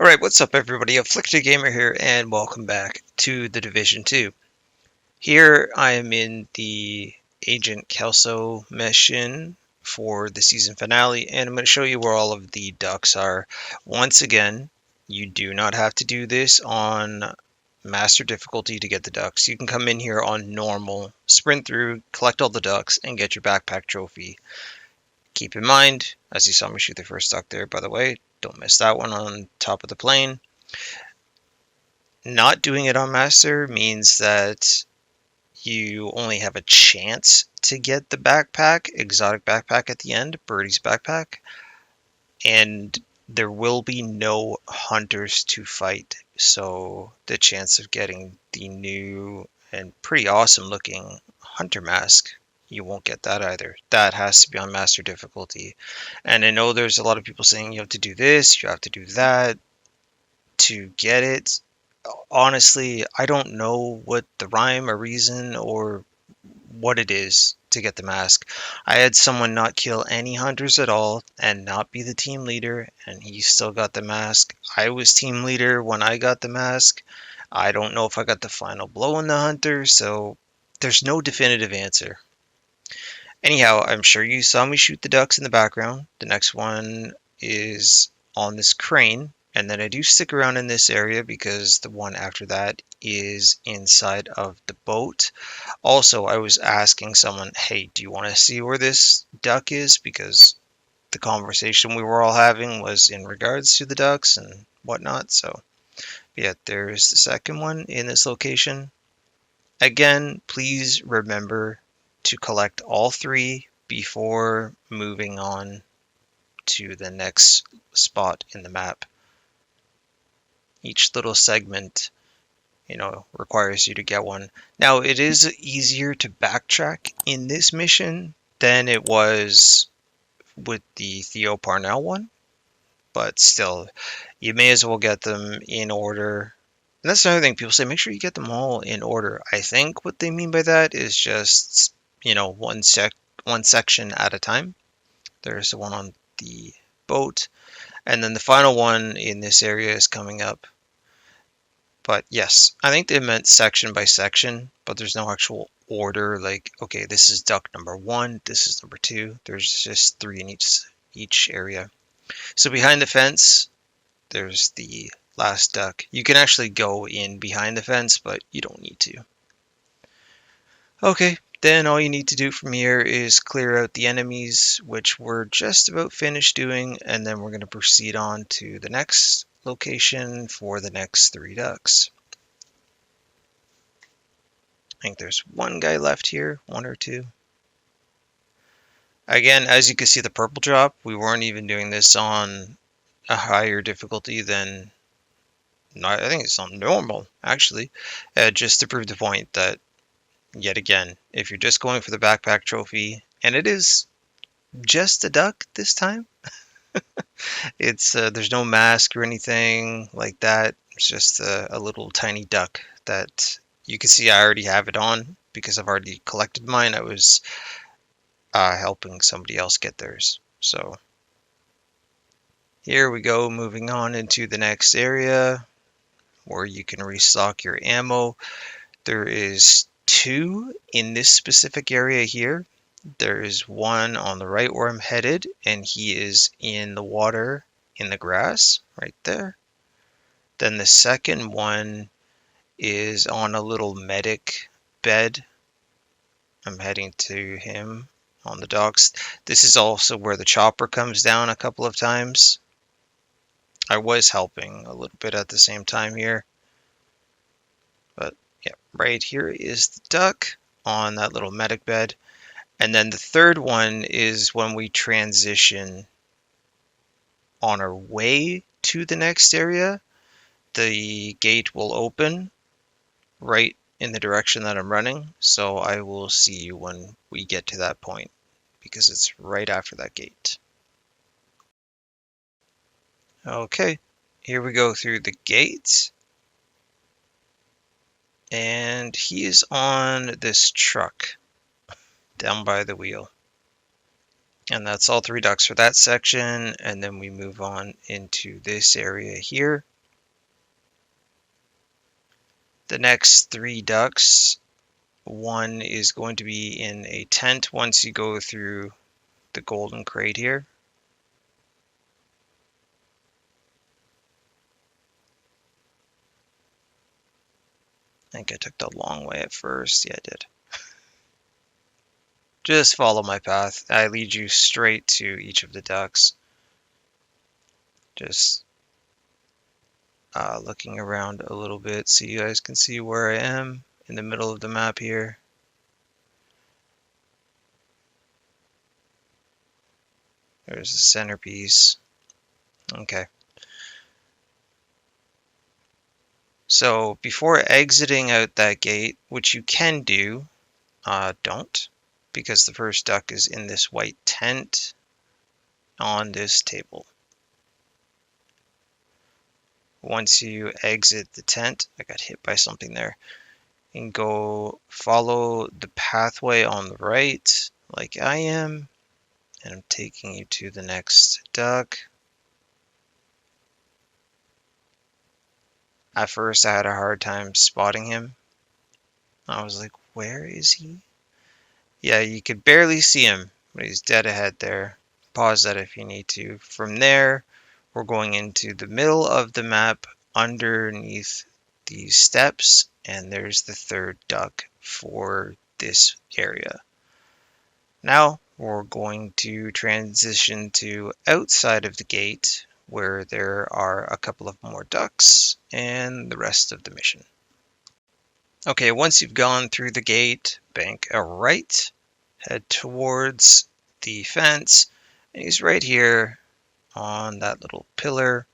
Alright, what's up everybody? Afflicted Gamer here, and welcome back to the Division 2. Here I am in the Agent Kelso mission for the season finale, and I'm going to show you where all of the ducks are. Once again, you do not have to do this on master difficulty to get the ducks. You can come in here on normal, sprint through, collect all the ducks, and get your backpack trophy. Keep in mind, as you saw me shoot the first duck there, by the way, don't miss that one on top of the plane. Not doing it on Master means that you only have a chance to get the backpack, exotic backpack at the end, Birdie's backpack, and there will be no hunters to fight, so the chance of getting the new and pretty awesome looking hunter mask, you won't get that either. That has to be on Master difficulty. And I know there's a lot of people saying you have to do this, you have to do that to get it. Honestly, I don't know what the rhyme or reason or what it is to get the mask. I had someone not kill any hunters at all and not be the team leader, and he still got the mask. I was team leader when I got the mask. I don't know if I got the final blow on the hunter, so there's no definitive answer. Anyhow, I'm sure you saw me shoot the ducks in the background. The next one is on this crane. And then I do stick around in this area because the one after that is inside of the boat. Also, I was asking someone, hey, do you want to see where this duck is? Because the conversation we were all having was in regards to the ducks and whatnot. So, yeah, there's the second one in this location. Again, please remember to collect all three before moving on to the next spot in the map. Each little segment, requires you to get one. Now, it is easier to backtrack in this mission than it was with the Theo Parnell one, but still, you may as well get them in order. And that's another thing, people say, make sure you get them all in order. I think what they mean by that is just, one section at a time. There's the one on the boat, and then the final one in this area is coming up. But yes, I think they meant section by section, but there's no actual order. Like, okay, this is duck number 1, this is number 2. There's just 3 in each area. So behind the fence, there's the last duck. You can actually go in behind the fence, but you don't need to. Okay, then all you need to do from here is clear out the enemies, which we're just about finished doing, and then we're going to proceed on to the next location for the next 3 ducks. I think there's one guy left here, 1 or 2. Again, as you can see the purple drop, we weren't even doing this on a higher difficulty than, I think it's on normal, actually, just to prove the point that, yet again, if you're just going for the backpack trophy, and it is just a duck this time, it's there's no mask or anything like that. It's just a little tiny duck that you can see I already have it on because I've already collected mine. I was helping somebody else get theirs. So here we go, moving on into the next area where you can restock your ammo. There is 2 in this specific area here. There is one on the right where I'm headed, and he is in the water, in the grass, right there. Then the second one is on a little medic bed. I'm heading to him on the docks. This is also where the chopper comes down a couple of times. I was helping a little bit at the same time here. But yeah, right here is the duck on that little medic bed. And then the third one is when we transition on our way to the next area. The gate will open right in the direction that I'm running, so I will see you when we get to that point because it's right after that gate. Okay, here we go through the gate, and he is on this truck down by the wheel. And that's all 3 ducks for that section, and then we move on into this area here. The next 3 ducks, one is going to be in a tent once you go through the golden crate here. I think I took the long way at first. Yeah, I did. Just follow my path. I lead you straight to each of the ducks. Just looking around a little bit so you guys can see where I am in the middle of the map here. There's the centerpiece. Okay. So before exiting out that gate, which you can do, don't, because the first duck is in this white tent on this table. Once you exit the tent, I got hit by something there, and go follow the pathway on the right, like I am, and I'm taking you to the next duck. At first, I had a hard time spotting him. I was like, where is he? Yeah, you could barely see him, but he's dead ahead there. Pause that if you need to. From there, we're going into the middle of the map underneath these steps, and there's the third duck for this area. Now we're going to transition to outside of the gate, where there are a couple of more ducks and the rest of the mission. Okay, once you've gone through the gate, bank a right, head towards the fence, and he's right here on that little pillar.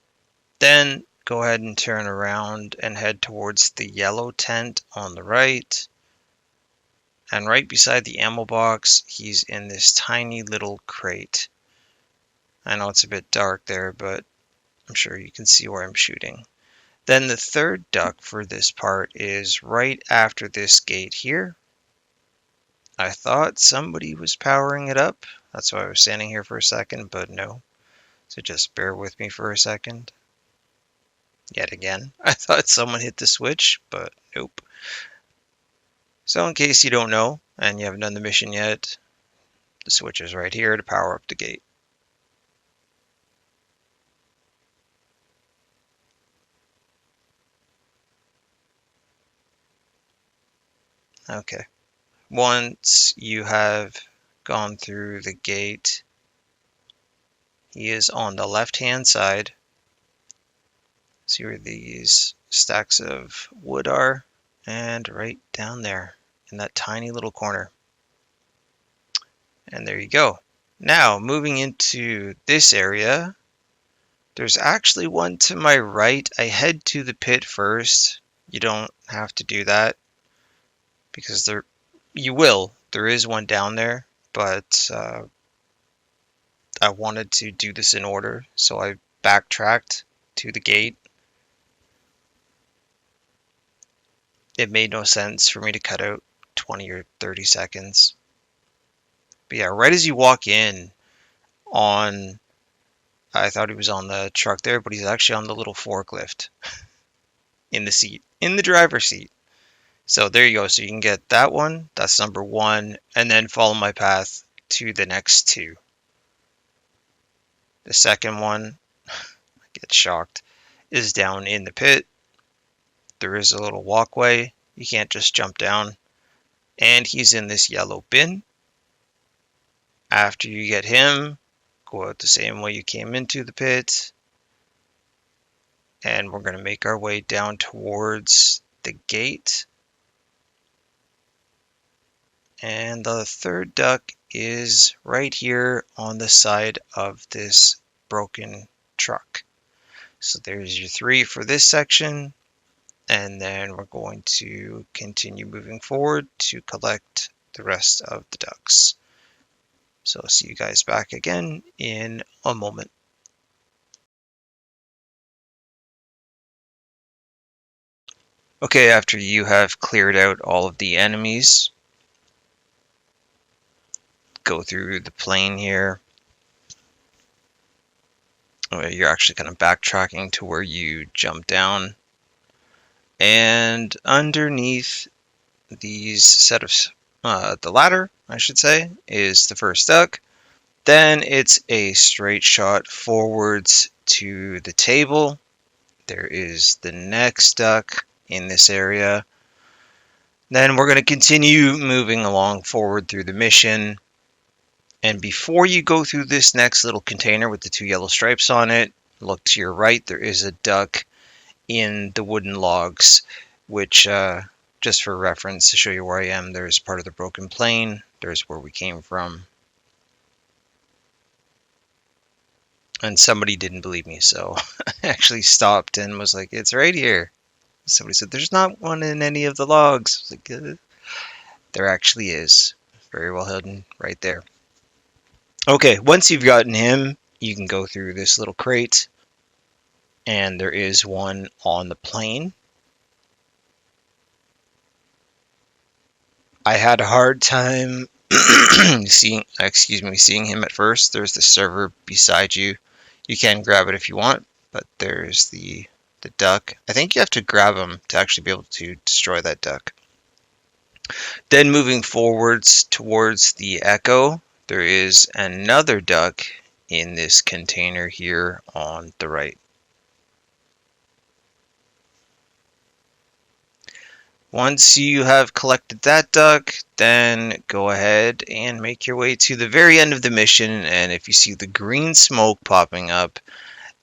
Then go ahead and turn around and head towards the yellow tent on the right. And right beside the ammo box, he's in this tiny little crate. I know it's a bit dark there, but I'm sure you can see where I'm shooting. Then the third duck for this part is right after this gate here. I thought somebody was powering it up. That's why I was standing here for a second, but no. So just bear with me for a second. Yet again, I thought someone hit the switch, but nope. So in case you don't know, and you haven't done the mission yet, the switch is right here to power up the gate. Okay. Once you have gone through the gate, he is on the left-hand side. See where these stacks of wood are? And right down there in that tiny little corner. And there you go. Now, moving into this area, there's actually one to my right. I head to the pit first. You don't have to do that because you will. There is one down there, but I wanted to do this in order, so I backtracked to the gate. It made no sense for me to cut out 20 or 30 seconds. But yeah, right as you walk in on, I thought he was on the truck there, but he's actually on the little forklift in the seat, in the driver's seat. So there you go. So you can get that one. That's number 1. And then follow my path to the next 2. The second one, I get shocked, is down in the pit. There is a little walkway. You can't just jump down. And he's in this yellow bin. After you get him, go out the same way you came into the pit. And we're going to make our way down towards the gate. And the third duck is right here on the side of this broken truck. So there's your 3 for this section. And then we're going to continue moving forward to collect the rest of the ducks. So I'll see you guys back again in a moment. Okay, after you have cleared out all of the enemies, go through the plane here. You're actually kind of backtracking to where you jumped down. And underneath these set of the ladder, I should say, is the first duck. Then it's a straight shot forwards to the table. There is the next duck in this area. Then we're going to continue moving along forward through the mission. And before you go through this next little container with the 2 yellow stripes on it, look to your right. There is a duck in the wooden logs, which, just for reference to show you where I am, there's part of the broken plane. There's where we came from. And somebody didn't believe me, so I actually stopped and was like, it's right here. Somebody said, there's not one in any of the logs. I was like, there actually is. Very well hidden right there. Okay, once you've gotten him, you can go through this little crate, and there is one on the plane. I had a hard time seeing him at first. There's the server beside you. You can grab it if you want, but there's the duck. I think you have to grab him to actually be able to destroy that duck. Then moving forwards towards the Echo, there is another duck in this container here on the right. Once you have collected that duck, then go ahead and make your way to the very end of the mission, and if you see the green smoke popping up,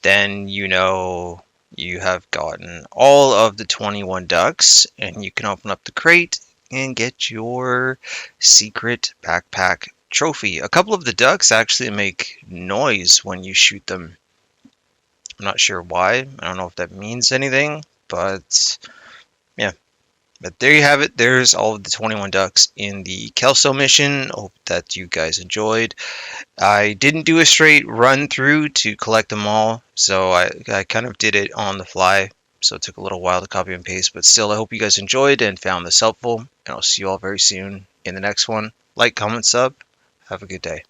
then you know you have gotten all of the 21 ducks, and you can open up the crate and get your secret backpack trophy. A couple of the ducks actually make noise when you shoot them. I'm not sure why. I don't know if that means anything, but yeah. But there you have it. There's all of the 21 ducks in the Kelso mission. Hope that you guys enjoyed. I didn't do a straight run through to collect them all, so I kind of did it on the fly. So it took a little while to copy and paste, but still, I hope you guys enjoyed and found this helpful. And I'll see you all very soon in the next one. Like, comment, sub. Have a good day.